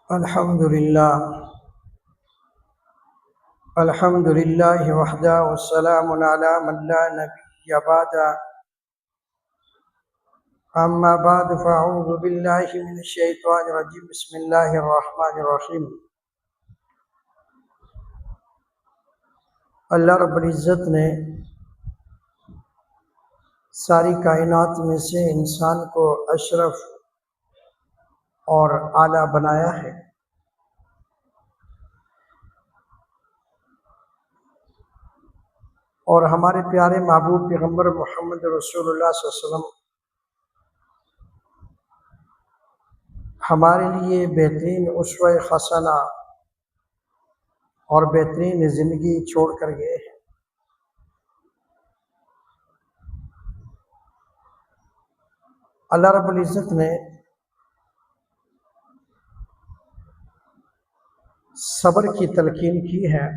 الحمد لله وحده والسلام على من لا نبي بعده. أما بعد فأعوذ بالله من الشيطان الرجيم. بسم الله الرحمن الرحيم. اللہ رب العزت نے ساری کائنات میں سے انسان کو اشرف اور اعلیٰ بنایا ہے، اور ہمارے پیارے محبوب پیغمبر محمد رسول اللہ صلی اللہ علیہ وسلم ہمارے لیے بہترین اسوہ حسنہ اور بہترین زندگی چھوڑ کر گئے ہیں۔ اللہ رب العزت نے صبر کی تلقین کی ہے،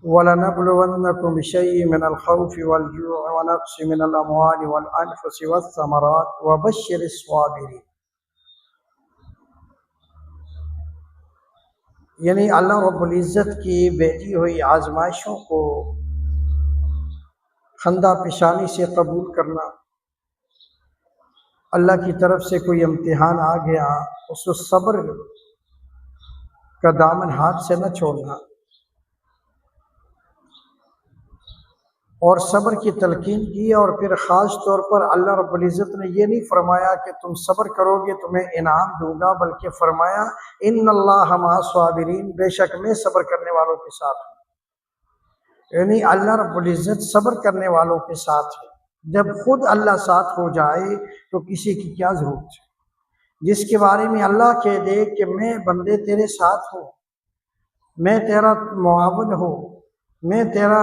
وَلَنَبْلُوَنَّكُمْ بِشَيْءٍ مِّنَ الْخَوْفِ وَالْجُوعِ وَنَقْصٍ مِّنَ الْأَمْوَالِ وَالْأَنفُسِ وَالثَّمَرَاتِ وَبَشِّرِ الصَّابِرِينَ۔ یعنی اللہ رب العزت کی بھیجی ہوئی آزمائشوں کو خندہ پیشانی سے قبول کرنا، اللہ کی طرف سے کوئی امتحان آ گیا اس کو صبر کا دامن ہاتھ سے نہ چھوڑنا، اور صبر کی تلقین کی۔ اور پھر خاص طور پر اللہ رب العزت نے یہ نہیں فرمایا کہ تم صبر کرو گے تمہیں انعام دوں گا، بلکہ فرمایا ان اللہ مع الصابرین، بے شک میں صبر کرنے والوں کے ساتھ ہوں۔ یعنی اللہ رب العزت صبر کرنے والوں کے ساتھ ہے۔ جب خود اللہ ساتھ ہو جائے تو کسی کی کیا ضرورت ہے؟ جس کے بارے میں اللہ کہہ دے کہ میں بندے تیرے ساتھ ہوں، میں تیرا معاون ہوں، میں تیرا